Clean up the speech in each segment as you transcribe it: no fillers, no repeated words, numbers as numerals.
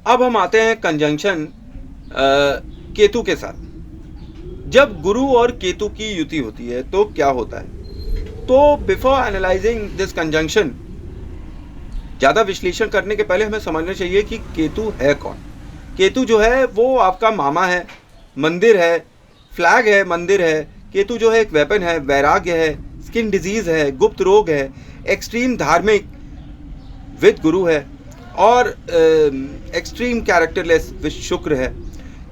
अब हम आते हैं कंजंक्शन केतु के साथ। जब गुरु और केतु की युति होती है तो क्या होता है? तो बिफोर एनालाइजिंग दिस कंजंक्शन, ज़्यादा विश्लेषण करने के पहले हमें समझना चाहिए कि केतु है कौन। केतु जो है वो आपका मामा है, मंदिर है, फ्लैग है, मंदिर है। केतु जो है एक वेपन है, वैराग्य है, स्किन डिजीज़ है, गुप्त रोग है, एक्सट्रीम धार्मिक विद गुरु है, और एक्सट्रीम कैरेक्टरलेस विद शुक्र है।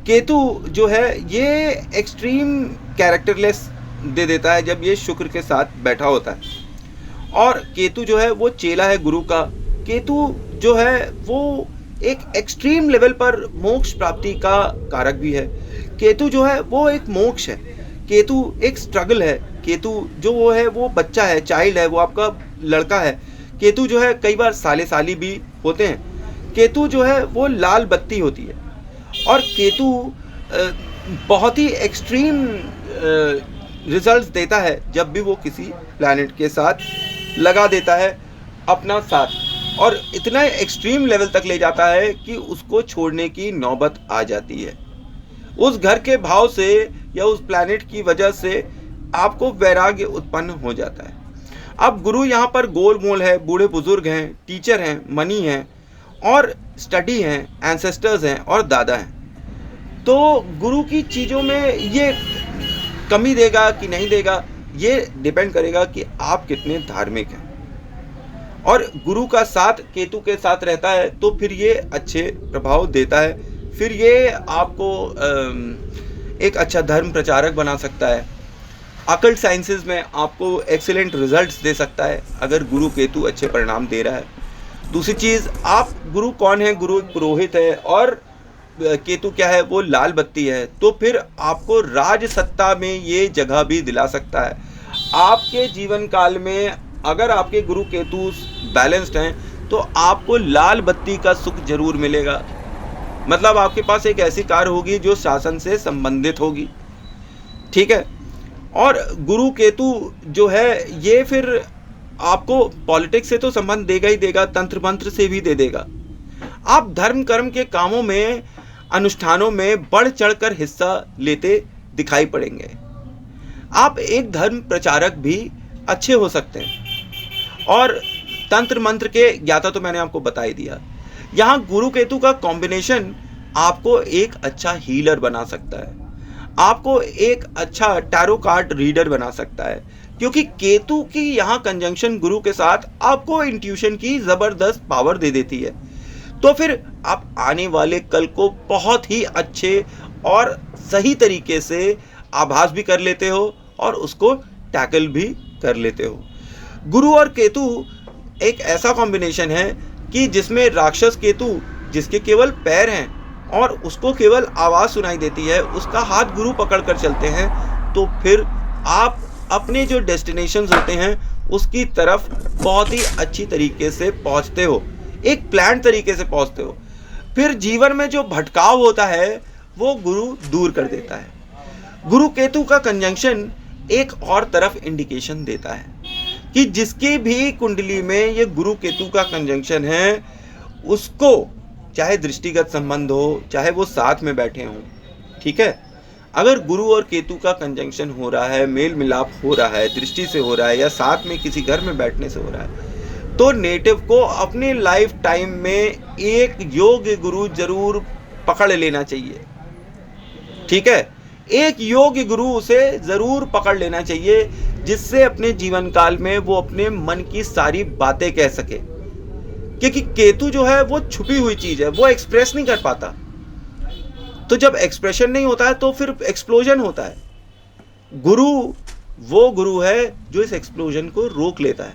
केतु जो है ये एक्सट्रीम कैरेक्टरलेस दे देता है जब ये शुक्र के साथ बैठा होता है। और केतु जो है वो चेला है गुरु का। केतु जो है वो एक एक्सट्रीम लेवल पर मोक्ष प्राप्ति का कारक भी है। केतु जो है वो एक मोक्ष है। केतु एक स्ट्रगल है। केतु जो वो है वो बच्चा है, चाइल्ड है, वो आपका लड़का है। केतु जो है कई बार साले साली भी होते हैं। केतु जो है वो लाल बत्ती होती है। और केतु बहुत ही एक्सट्रीम रिजल्ट्स देता है जब भी वो किसी प्लैनेट के साथ लगा देता है अपना साथ, और इतना एक्सट्रीम लेवल तक ले जाता है कि उसको छोड़ने की नौबत आ जाती है। उस घर के भाव से या उस प्लैनेट की वजह से आपको वैराग्य उत्पन्न हो जाता है। अब गुरु यहाँ पर गोल मोल है, बूढ़े बुजुर्ग हैं, टीचर हैं, मनी हैं, और स्टडी हैं, एंसेस्टर्स हैं, और दादा हैं। तो गुरु की चीज़ों में ये कमी देगा कि नहीं देगा, ये डिपेंड करेगा कि आप कितने धार्मिक हैं। और गुरु का साथ केतु के साथ रहता है तो फिर ये अच्छे प्रभाव देता है। फिर ये आपको एक अच्छा धर्म प्रचारक बना सकता है। अकल्ट साइंसेस में आपको एक्सीलेंट रिजल्ट्स दे सकता है अगर गुरु केतु अच्छे परिणाम दे रहा है। दूसरी चीज़, आप गुरु कौन है? गुरु एक पुरोहित है, और केतु क्या है? वो लाल बत्ती है। तो फिर आपको राज सत्ता में ये जगह भी दिला सकता है। आपके जीवन काल में अगर आपके गुरु केतु बैलेंस्ड हैं तो आपको लाल बत्ती का सुख जरूर मिलेगा। मतलब आपके पास एक ऐसी कार होगी जो शासन से संबंधित होगी, ठीक है। और गुरु केतु जो है ये फिर आपको पॉलिटिक्स से तो संबंध देगा ही देगा, तंत्र मंत्र से भी दे देगा। आप धर्म कर्म के कामों में, अनुष्ठानों में बढ़ चढ़कर हिस्सा लेते दिखाई पड़ेंगे। आप एक धर्म प्रचारक भी अच्छे हो सकते हैं। और तंत्र मंत्र के ज्ञाता तो मैंने आपको बता ही दिया। यहाँ गुरु केतु का कॉम्बिनेशन आपको एक अच्छा हीलर बना सकता है, आपको एक अच्छा टैरो कार्ड रीडर बना सकता है, क्योंकि केतु की यहाँ कंजंक्शन गुरु के साथ आपको इंट्यूशन की ज़बरदस्त पावर दे देती है। तो फिर आप आने वाले कल को बहुत ही अच्छे और सही तरीके से आभास भी कर लेते हो और उसको टैकल भी कर लेते हो। गुरु और केतु एक ऐसा कॉम्बिनेशन है कि जिसमें राक्षस केतु, जिसके केवल पैर हैं और उसको केवल आवाज़ सुनाई देती है, उसका हाथ गुरु पकड़ कर चलते हैं, तो फिर आप अपने जो डेस्टिनेशंस होते हैं उसकी तरफ बहुत ही अच्छी तरीके से पहुंचते हो, एक प्लान तरीके से पहुंचते हो। फिर जीवन में जो भटकाव होता है वो गुरु दूर कर देता है। गुरु केतु का कंजंक्शन एक और तरफ इंडिकेशन देता है कि जिसकी भी कुंडली में ये गुरु केतु का कंजंक्शन है, उसको चाहे दृष्टिगत संबंध हो, चाहे वो साथ में बैठे हों, ठीक है। अगर गुरु और केतु का कंजंक्शन हो रहा है, मेल मिलाप हो रहा है, दृष्टि से हो रहा है, या साथ में किसी घर में बैठने से हो रहा है, तो नेटिव को अपने लाइफ टाइम में एक योग्य गुरु जरूर पकड़ लेना चाहिए, ठीक है। एक योग्य गुरु उसे जरूर पकड़ लेना चाहिए, जिससे अपने जीवन काल में वो अपने मन की सारी बातें कह सके। क्योंकि केतु जो है वो छुपी हुई चीज है, वो एक्सप्रेस नहीं कर पाता। तो जब एक्सप्रेशन नहीं होता है तो फिर एक्सप्लोजन होता है। गुरु वो गुरु है जो इस एक्सप्लोजन को रोक लेता है।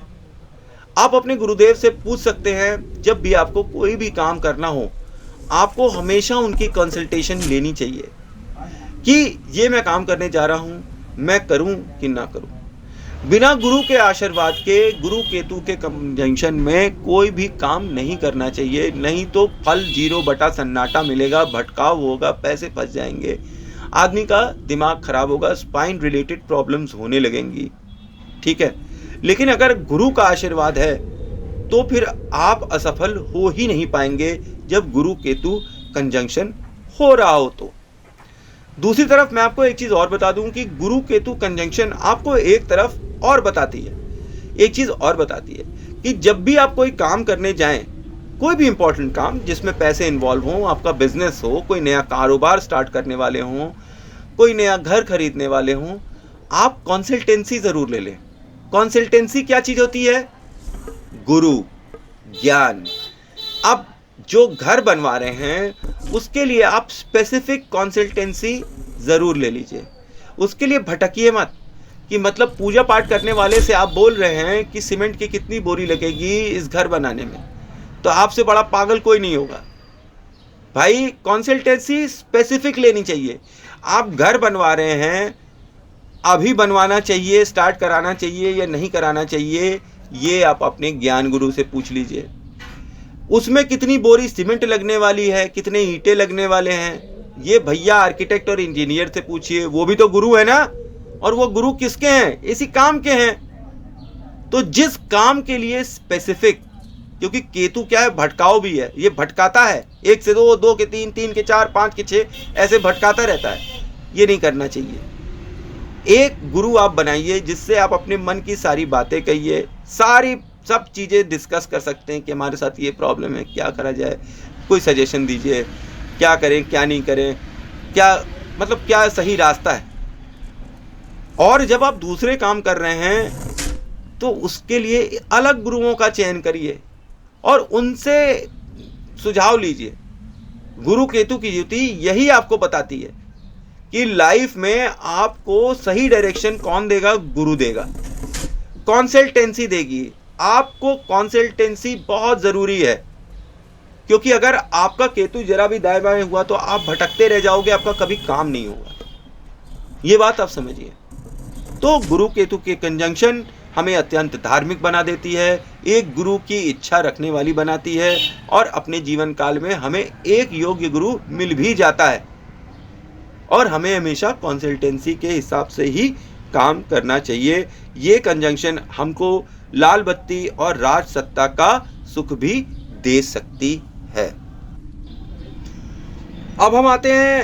आप अपने गुरुदेव से पूछ सकते हैं, जब भी आपको कोई भी काम करना हो, आपको हमेशा उनकी कंसल्टेशन लेनी चाहिए कि ये मैं काम करने जा रहा हूँ, मैं करूँ कि ना करूँ। बिना गुरु के आशीर्वाद के, गुरु केतु के कंजंक्शन में कोई भी काम नहीं करना चाहिए, नहीं तो फल 0 बटा सन्नाटा मिलेगा, भटकाव होगा, पैसे फंस जाएंगे, आदमी का दिमाग खराब होगा, स्पाइन रिलेटेड प्रॉब्लम्स होने लगेंगी, ठीक है। लेकिन अगर गुरु का आशीर्वाद है तो फिर आप असफल हो ही नहीं पाएंगे जब गुरु केतु कंजंक्शन हो रहा हो तो। दूसरी तरफ मैं आपको एक चीज और बता दूं कि गुरु केतु कंजंक्शन आपको एक तरफ और बताती है, एक चीज और बताती है कि जब भी आप कोई काम करने जाएं, कोई भी इंपॉर्टेंट काम जिसमें पैसे इन्वॉल्व हों, आपका बिजनेस हो, कोई नया कारोबार स्टार्ट करने वाले हों, कोई नया घर खरीदने वाले हों, आप कंसल्टेंसी जरूर ले लें। कंसल्टेंसी क्या चीज होती है? गुरु, ज्ञान। अब जो घर बनवा रहे हैं उसके लिए आप स्पेसिफिक कंसल्टेंसी जरूर ले लीजिए। उसके लिए भटकिए मत कि मतलब पूजा पाठ करने वाले से आप बोल रहे हैं कि सीमेंट की कितनी बोरी लगेगी इस घर बनाने में, तो आपसे बड़ा पागल कोई नहीं होगा भाई। कंसल्टेंसी स्पेसिफिक लेनी चाहिए। आप घर बनवा रहे हैं, अभी बनवाना चाहिए, स्टार्ट कराना चाहिए या नहीं कराना चाहिए, ये आप अपने ज्ञान गुरु से पूछ लीजिए। उसमें कितनी बोरी सीमेंट लगने वाली है, कितने ईंटें लगने वाले हैं, ये भैया आर्किटेक्ट और इंजीनियर से पूछिए, वो भी तो गुरु है ना। और वो गुरु किसके हैं? इसी काम के हैं। तो जिस काम के लिए स्पेसिफिक, क्योंकि केतु क्या है, भटकाव भी है, ये भटकाता है, 1 से 2, 2 के 3, 3 के 4, 5 के 6 ऐसे भटकाता रहता है। ये नहीं करना चाहिए। एक गुरु आप बनाइए जिससे आप अपने मन की सारी बातें कहिए, सब चीज़ें डिस्कस कर सकते हैं कि हमारे साथ ये प्रॉब्लम है, क्या करा जाए, कोई सजेशन दीजिए, क्या करें क्या नहीं करें, क्या सही रास्ता है। और जब आप दूसरे काम कर रहे हैं तो उसके लिए अलग गुरुओं का चयन करिए और उनसे सुझाव लीजिए। गुरु केतु की युति यही आपको बताती है कि लाइफ में आपको सही डायरेक्शन कौन देगा? गुरु देगा। कंसल्टेंसी देगी आपको। कंसल्टेंसी बहुत जरूरी है, क्योंकि अगर आपका केतु जरा भी दाएं बाएं हुआ तो आप भटकते रह जाओगे, आपका कभी काम नहीं होगा। ये बात आप समझिए। तो गुरु केतु के कंजंक्शन हमें अत्यंत धार्मिक बना देती है, एक गुरु की इच्छा रखने वाली बनाती है, और अपने जीवन काल में हमें एक योग्य गुरु मिल भी जाता है। और हमें हमेशा कंसल्टेंसी के हिसाब से ही काम करना चाहिए। ये कंजंक्शन हमको लाल बत्ती और राज सत्ता का सुख भी दे सकती है। अब हम आते हैं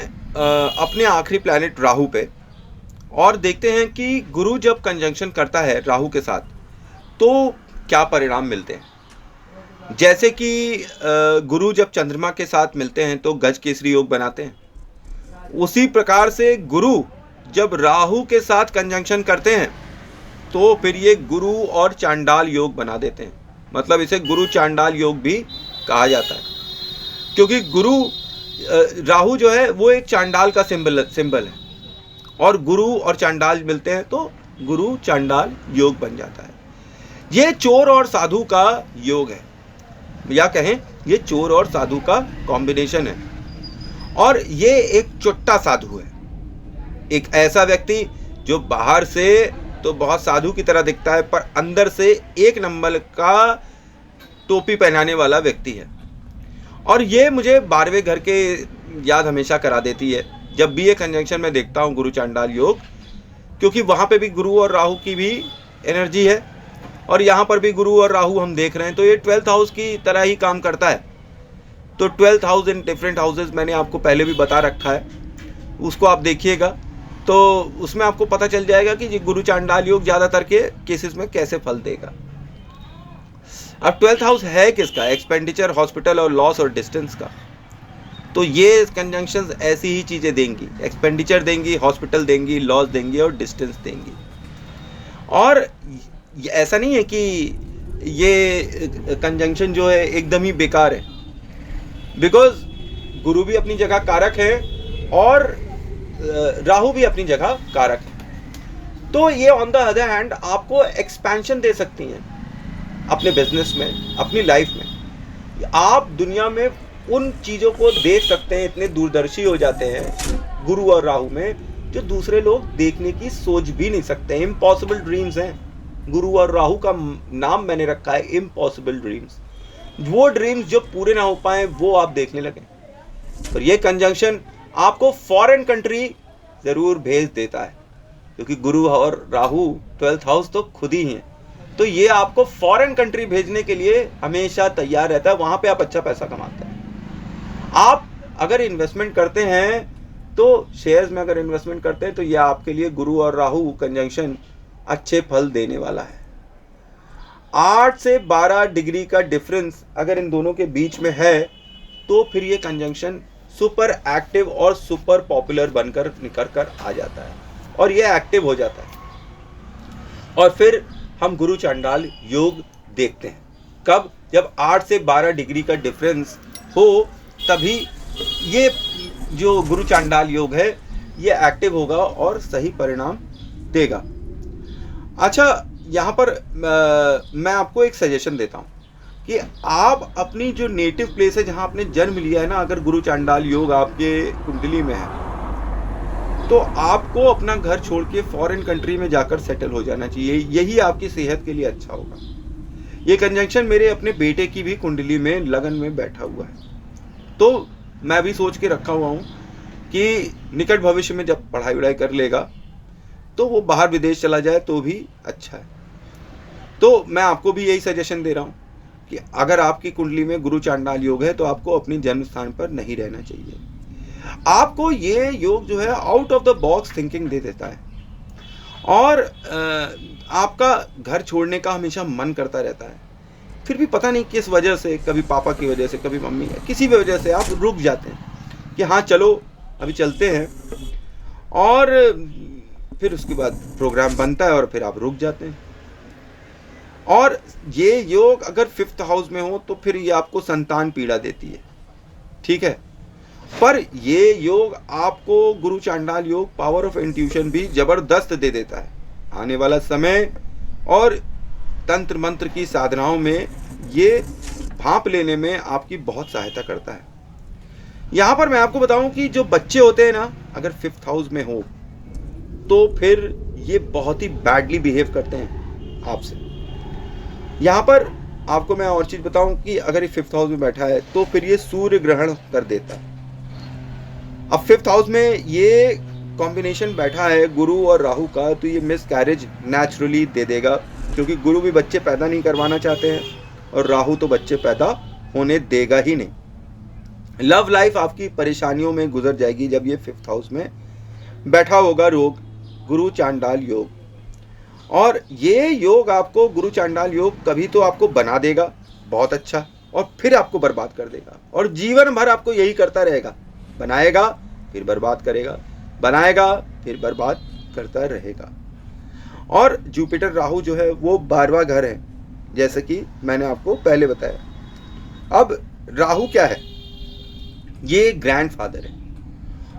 अपने आखिरी प्लैनेट राहु पे और देखते हैं कि गुरु जब कंजंक्शन करता है राहु के साथ तो क्या परिणाम मिलते हैं। जैसे कि गुरु जब चंद्रमा के साथ मिलते हैं तो गज केसरी योग बनाते हैं, उसी प्रकार से गुरु जब राहु के साथ कंजंक्शन करते हैं तो फिर ये गुरु और चांडाल योग बना देते हैं। मतलब इसे गुरु चांडाल योग भी कहा जाता है, क्योंकि गुरु राहु जो है वो एक चांडाल का सिंबल है, और गुरु और चांडाल मिलते हैं तो गुरु चांडाल योग बन जाता है। ये चोर और साधु का योग है, या कहें ये चोर और साधु का कॉम्बिनेशन है। और ये एक चुट्टा साधु है, एक ऐसा व्यक्ति जो बाहर से तो बहुत साधु की तरह दिखता है पर अंदर से एक नंबर का टोपी पहनाने वाला व्यक्ति है। और ये मुझे 12वें घर के याद हमेशा करा देती है जब भी ये कंजंक्शन में देखता हूँ गुरु चांडाल योग, क्योंकि वहाँ पे भी गुरु और राहु की भी एनर्जी है और यहाँ पर भी गुरु और राहु हम देख रहे हैं, तो ये 12th हाउस की तरह ही काम करता है। तो 12th house in different houses मैंने आपको पहले भी बता रखा है, उसको आप देखिएगा तो उसमें आपको पता चल जाएगा कि ये गुरु चांडाल योग ज़्यादातर के केसेस में कैसे फल देगा। अब 12th हाउस है किसका? एक्सपेंडिचर, हॉस्पिटल और लॉस और डिस्टेंस का। तो ये कंजंक्शंस ऐसी ही चीज़ें देंगी, एक्सपेंडिचर देंगी, हॉस्पिटल देंगी, लॉस देंगी और डिस्टेंस देंगी। और ऐसा नहीं है कि ये कंजंक्शन जो है एकदम ही बेकार है, बिकॉज गुरु भी अपनी जगह कारक है और राहु भी अपनी जगह कारक है। तो ये ऑन द अदर हैंड आपको एक्सपेंशन दे सकती हैं अपने बिजनेस में, अपनी लाइफ में। आप दुनिया में उन चीज़ों को देख सकते हैं, इतने दूरदर्शी हो जाते हैं गुरु और राहु में, जो दूसरे लोग देखने की सोच भी नहीं सकते। इम्पॉसिबल ड्रीम्स हैं, गुरु और राहु का नाम मैंने रखा है इम्पॉसिबल ड्रीम्स। वो ड्रीम्स जो पूरे ना हो पाए वो आप देखने लगे। पर ये कंजंक्शन आपको फॉरेन कंट्री ज़रूर भेज देता है, क्योंकि गुरु और राहु 12th हाउस तो खुद ही हैं, तो ये आपको फॉरेन कंट्री भेजने के लिए हमेशा तैयार रहता है। वहाँ पे आप अच्छा पैसा कमाते हैं। अगर इन्वेस्टमेंट करते हैं तो शेयर्स में अगर इन्वेस्टमेंट करते हैं तो यह आपके लिए गुरु और राहु कंजंक्शन अच्छे फल देने वाला है। 8 से 12 डिग्री का डिफरेंस अगर इन दोनों के बीच में है तो फिर ये कंजंक्शन सुपर एक्टिव और सुपर पॉपुलर बनकर निकल कर आ जाता है और ये एक्टिव हो जाता है। और फिर हम गुरु चांडाल योग देखते हैं कब, जब 8 से 12 डिग्री का डिफरेंस हो, तभी ये जो गुरु चांडाल योग है ये एक्टिव होगा और सही परिणाम देगा। अच्छा, यहाँ पर मैं आपको एक सजेशन देता हूँ कि आप अपनी जो नेटिव प्लेस है जहाँ आपने जन्म लिया है ना, अगर गुरु चांडाल योग आपके कुंडली में है तो आपको अपना घर छोड़ के फॉरेन कंट्री में जाकर सेटल हो जाना चाहिए। यही आपकी सेहत के लिए अच्छा होगा। ये कंजंक्शन मेरे अपने बेटे की भी कुंडली में लगन में बैठा हुआ है, तो मैं भी सोच के रखा हुआ हूँ कि निकट भविष्य में जब पढ़ाई वढ़ाई कर लेगा तो वो बाहर विदेश चला जाए तो भी अच्छा है। तो मैं आपको भी यही सजेशन दे रहा हूँ कि अगर आपकी कुंडली में गुरु चांडाल योग है तो आपको अपनी जन्म स्थान पर नहीं रहना चाहिए। आपको ये योग जो है out of the box thinking दे देता है और आपका घर छोड़ने का हमेशा मन करता रहता है, फिर भी पता नहीं किस वजह से, कभी पापा की वजह से, कभी मम्मी है, किसी भी वजह से आप रुक जाते हैं कि हाँ चलो अभी चलते हैं, और फिर उसके बाद प्रोग्राम बनता है और फिर आप रुक जाते हैं। और ये योग अगर 5th हाउस में हो तो फिर ये आपको संतान पीड़ा देती है, ठीक है। पर ये योग आपको गुरु चांडाल योग पावर ऑफ इंट्यूशन भी जबरदस्त दे देता है। आने वाला समय और तंत्र मंत्र की साधनाओं में ये भांप लेने में आपकी बहुत सहायता करता है। यहाँ पर मैं आपको बताऊं कि जो बच्चे होते हैं ना, अगर 5th हाउस में हो तो फिर ये बहुत ही बैडली बिहेव करते हैं आपसे। यहाँ पर आपको मैं और चीज बताऊं कि अगर ये 5th हाउस में बैठा है तो फिर ये सूर्य ग्रहण कर देता है। अब 5th हाउस में ये कॉम्बिनेशन बैठा है गुरु और राहु का, तो ये मिस कैरेज नेचुरली दे देगा, क्योंकि गुरु भी बच्चे पैदा नहीं करवाना चाहते हैं और राहु तो बच्चे पैदा होने देगा ही नहीं। लव लाइफ आपकी परेशानियों में गुजर जाएगी जब ये 5th हाउस में बैठा होगा रोग गुरु चांडाल योग। और ये योग आपको गुरु चांडाल योग कभी तो आपको बना देगा बहुत अच्छा, और फिर आपको बर्बाद कर देगा, और जीवन भर आपको यही करता रहेगा, बनाएगा फिर बर्बाद करेगा, बनाएगा फिर बर्बाद करता रहेगा। और जुपिटर राहु जो है वो 12वां घर है, जैसे कि मैंने आपको पहले बताया। अब राहु क्या है, ये ग्रैंडफादर है,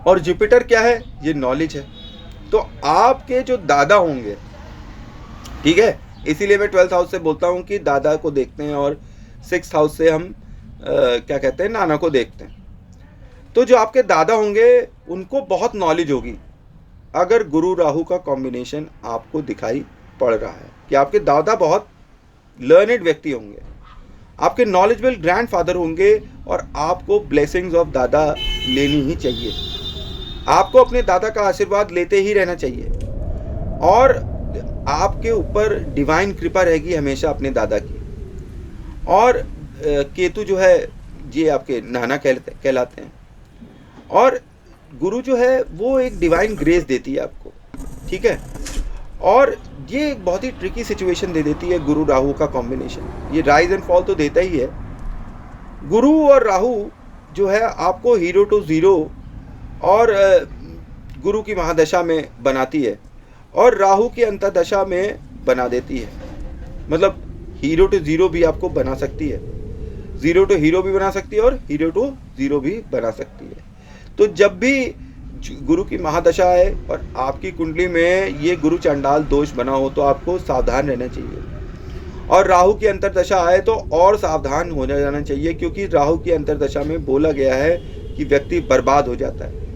और जुपिटर क्या है, ये नॉलेज है। तो आपके जो दादा होंगे, ठीक है, इसीलिए मैं 12th हाउस से बोलता हूँ कि दादा को देखते हैं, और 6th हाउस से हम क्या कहते हैं, नाना को देखते हैं। तो जो आपके दादा होंगे उनको बहुत नॉलेज होगी। अगर गुरु राहु का कॉम्बिनेशन आपको दिखाई पड़ रहा है कि आपके दादा बहुत लर्नेड व्यक्ति होंगे, आपके नॉलेजेबल ग्रैंडफादर होंगे, और आपको ब्लेसिंग्स ऑफ दादा लेनी ही चाहिए। आपको अपने दादा का आशीर्वाद लेते ही रहना चाहिए, और आपके ऊपर डिवाइन कृपा रहेगी हमेशा अपने दादा की। और केतु जो है ये आपके नाना कहलाते हैं, और गुरु जो है वो एक डिवाइन ग्रेस देती है आपको, ठीक है। और ये एक बहुत ही ट्रिकी सिचुएशन दे देती है गुरु राहु का कॉम्बिनेशन, ये राइज एंड फॉल तो देता ही है। गुरु और राहु जो है आपको हीरो टू जीरो और गुरु की महादशा में बनाती है, और राहु की अंतर्दशा में बना देती है। मतलब हीरो टू जीरो भी आपको बना सकती है, जीरो टू हीरो भी बना सकती है, और हीरो टू जीरो भी बना सकती है। तो जब भी गुरु की महादशा है और आपकी कुंडली में ये गुरु चांडाल दोष बना हो तो आपको सावधान रहना चाहिए, और राहु की अंतर्दशा आए तो और सावधान हो जाना चाहिए, क्योंकि राहु की अंतर्दशा में बोला गया है कि व्यक्ति बर्बाद हो जाता है।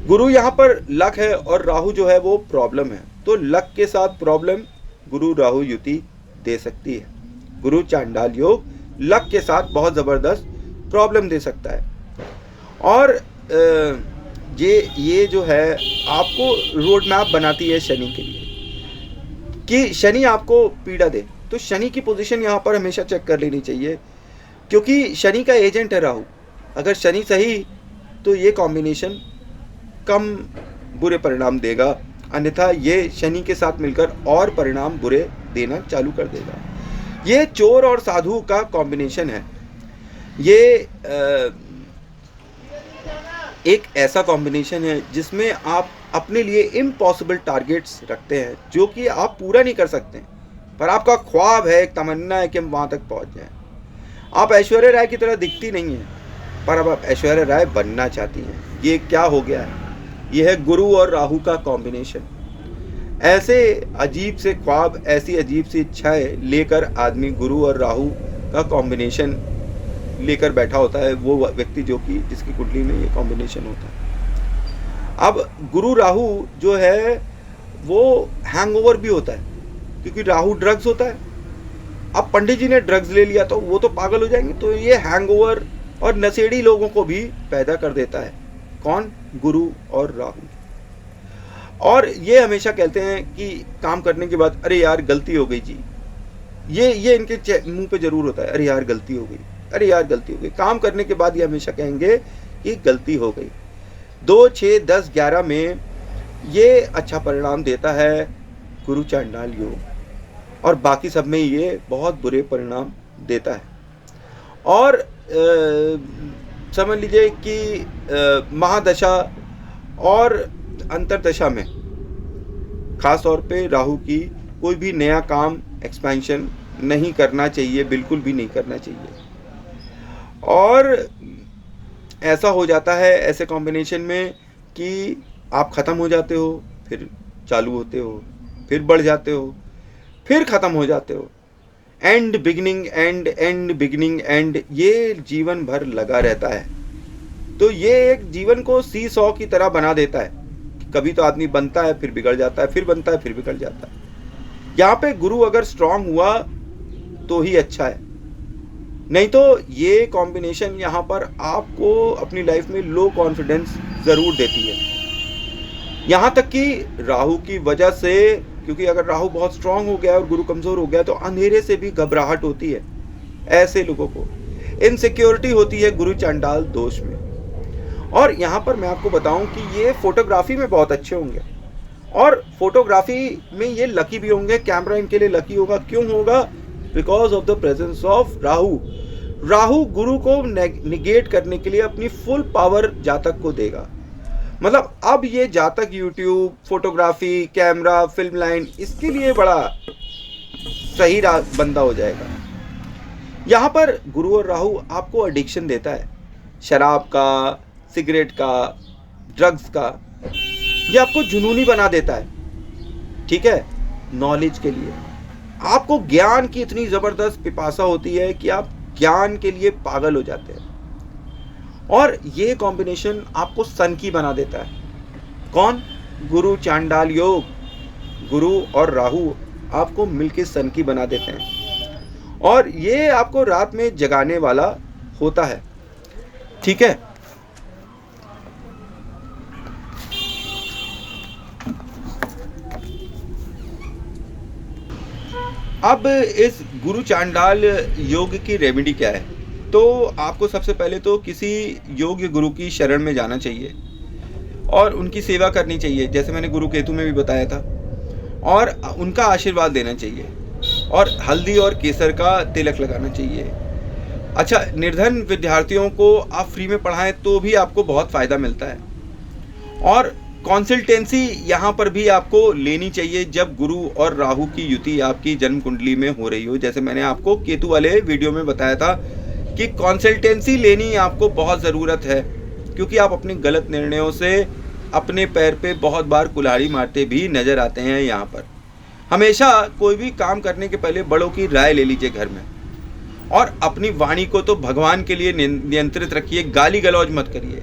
गुरु यहाँ पर लक है और राहु जो है वो प्रॉब्लम है, तो लक के साथ प्रॉब्लम गुरु राहु युति दे सकती है। गुरु चांडाल योग लक के साथ बहुत ज़बरदस्त प्रॉब्लम दे सकता है। और ये जो है आपको रोड मैप बनाती है शनि के लिए, कि शनि आपको पीड़ा दे, तो शनि की पोजीशन यहाँ पर हमेशा चेक कर लेनी चाहिए, क्योंकि शनि का एजेंट है राहु। अगर शनि सही तो ये कॉम्बिनेशन कम बुरे परिणाम देगा, अन्यथा ये शनि के साथ मिलकर और परिणाम बुरे देना चालू कर देगा। ये चोर और साधु का कॉम्बिनेशन है। ये एक ऐसा कॉम्बिनेशन है जिसमें आप अपने लिए इम्पॉसिबल टारगेट्स रखते हैं जो कि आप पूरा नहीं कर सकते, पर आपका ख्वाब है, एक तमन्ना है कि हम वहाँ तक पहुँच जाएं। आप ऐश्वर्या राय की तरह दिखती नहीं हैं, पर अब आप ऐश्वर्या राय बनना चाहती हैं। ये क्या हो गया है? ये है गुरु और राहु का कॉम्बिनेशन। ऐसे अजीब से ख्वाब, ऐसी अजीब सी इच्छाएं लेकर आदमी गुरु और राहु का कॉम्बिनेशन लेकर बैठा होता है, वो व्यक्ति जो कि जिसकी कुंडली में ये कॉम्बिनेशन होता है। अब गुरु राहु जो है वो हैंगओवर भी होता है, क्योंकि राहु ड्रग्स होता है। अब पंडित जी ने ड्रग्स ले लिया तो वो तो पागल हो जाएंगे, तो ये हैंगओवर और नशेड़ी लोगों को भी पैदा कर देता है। कौन? गुरु और राहु। और ये हमेशा कहते हैं कि काम करने के बाद अरे यार गलती हो गई जी, ये इनके मुंह पे जरूर होता है, अरे यार गलती हो गई, अरे यार गलती हो गई। काम करने के बाद ये हमेशा कहेंगे कि गलती हो गई। 2, 6, 10, 11 में ये अच्छा परिणाम देता है गुरु चांडाल योग, और बाकी सब में ये बहुत बुरे परिणाम देता है। और समझ लीजिए कि महादशा और अंतरदशा में खास तौर पे राहु की कोई भी नया काम एक्सपेंशन नहीं करना चाहिए, बिल्कुल भी नहीं करना चाहिए। और ऐसा हो जाता है ऐसे कॉम्बिनेशन में कि आप ख़त्म हो जाते हो, फिर चालू होते हो, फिर बढ़ जाते हो, फिर ख़त्म हो जाते हो। And beginning and, and beginning and, ये जीवन भर लगा रहता है। तो ये एक जीवन को सी सॉ की तरह बना देता है। कभी तो आदमी बनता है, फिर बिगड़ जाता है, फिर बनता है, फिर बिगड़ जाता है। यहाँ पे गुरु अगर स्ट्रांग हुआ तो ही अच्छा है, नहीं तो ये कॉम्बिनेशन यहाँ पर आपको अपनी लाइफ में लो कॉन्फिडेंस ज़रूर देती है। यहाँ तक कि राहु की वजह से, क्योंकि अगर राहु बहुत स्ट्रांग हो गया और गुरु कमज़ोर हो गया तो अंधेरे से भी घबराहट होती है। ऐसे लोगों को इनसिक्योरिटी होती है गुरु चांडाल दोष में। और यहाँ पर मैं आपको बताऊं कि ये फोटोग्राफी में बहुत अच्छे होंगे, और फोटोग्राफी में ये लकी भी होंगे। कैमरा इनके लिए लकी होगा। क्यों होगा? Because of the presence of Rahu. Rahu गुरु को निगेट करने के लिए अपनी फुल पावर जातक को देगा। मतलब अब ये जातक YouTube, photography, camera, film line, इसके लिए बड़ा सही बंदा हो जाएगा। यहाँ पर गुरु और राहु आपको एडिक्शन देता है, शराब का, सिगरेट का, ड्रग्स का। ये आपको जुनूनी बना देता है, ठीक है, नॉलेज के लिए। आपको ज्ञान की इतनी ज़बरदस्त पिपासा होती है कि आप ज्ञान के लिए पागल हो जाते हैं। और ये कॉम्बिनेशन आपको सन की बना देता है। कौन? गुरु चांडाल योग। गुरु और राहु आपको मिलके सन की बना देते हैं, और ये आपको रात में जगाने वाला होता है, ठीक है। अब इस गुरु चांडाल योग की रेमेडी क्या है? तो आपको सबसे पहले तो किसी योग्य गुरु की शरण में जाना चाहिए और उनकी सेवा करनी चाहिए, जैसे मैंने गुरु केतु में भी बताया था, और उनका आशीर्वाद लेना चाहिए, और हल्दी और केसर का तिलक लगाना चाहिए। अच्छा, निर्धन विद्यार्थियों को आप फ्री में पढ़ाएं तो भी आपको बहुत फ़ायदा मिलता है। और कंसल्टेंसी यहाँ पर भी आपको लेनी चाहिए जब गुरु और राहु की युति आपकी जन्म कुंडली में हो रही हो। जैसे मैंने आपको केतु वाले वीडियो में बताया था कि कंसल्टेंसी लेनी आपको बहुत ज़रूरत है, क्योंकि आप अपने गलत निर्णयों से अपने पैर पे बहुत बार कुल्हाड़ी मारते भी नज़र आते हैं। यहाँ पर हमेशा कोई भी काम करने के पहले बड़ों की राय ले लीजिए घर में, और अपनी वाणी को तो भगवान के लिए नियंत्रित रखिए, गाली गलौज मत करिए,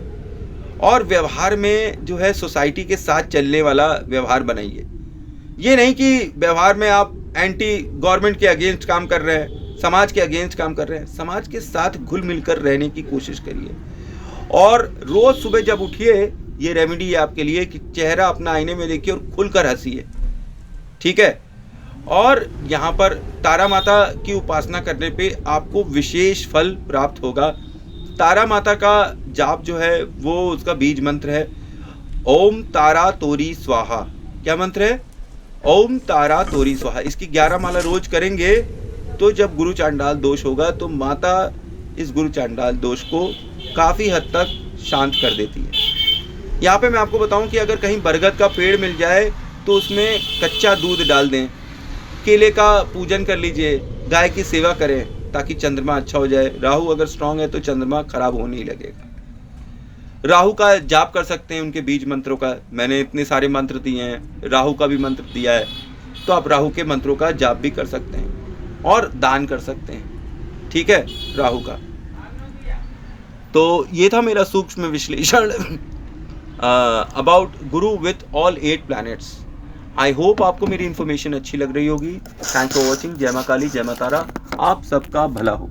और व्यवहार में जो है सोसाइटी के साथ चलने वाला व्यवहार बनाइए। ये नहीं कि व्यवहार में आप एंटी गवर्नमेंट के अगेंस्ट काम कर रहे हैं, समाज के अगेंस्ट काम कर रहे हैं। समाज के साथ घुल मिलकर रहने की कोशिश करिए, और रोज़ सुबह जब उठिए, ये रेमेडी है आपके लिए कि चेहरा अपना आईने में देखिए और खुलकर हंसिए, ठीक है। और यहाँ पर तारा माता की उपासना करने पे आपको विशेष फल प्राप्त होगा। तारा माता का जाप जो है वो उसका बीज मंत्र है ओम तारा तोरी स्वाहा। क्या मंत्र है? ओम तारा तोरी स्वाहा। इसकी 11 माला रोज करेंगे तो जब गुरु चांडाल दोष होगा तो माता इस गुरु चांडाल दोष को काफ़ी हद तक शांत कर देती है। यहाँ पे मैं आपको बताऊं कि अगर कहीं बरगद का पेड़ मिल जाए तो उसमें कच्चा दूध डाल दें, केले का पूजन कर लीजिए, गाय की सेवा करें ताकि चंद्रमा अच्छा हो जाए। राहु अगर स्ट्रांग है तो चंद्रमा खराब होने ही लगेगा। राहु का जाप कर सकते हैं, उनके बीज मंत्रों का मैंने इतने सारे मंत्र दिए हैं, राहु का भी मंत्र दिया है, तो आप राहु के मंत्रों का जाप भी कर सकते हैं और दान कर सकते हैं, ठीक है, राहु का। तो ये था मेरा सूक्ष्म विश्लेषण about Guru with all 8 planets. I hope आपको मेरी इन्फॉर्मेशन अच्छी लग रही होगी। Thanks for watching. जय मां काली, जय मां तारा, आप सबका भला हो।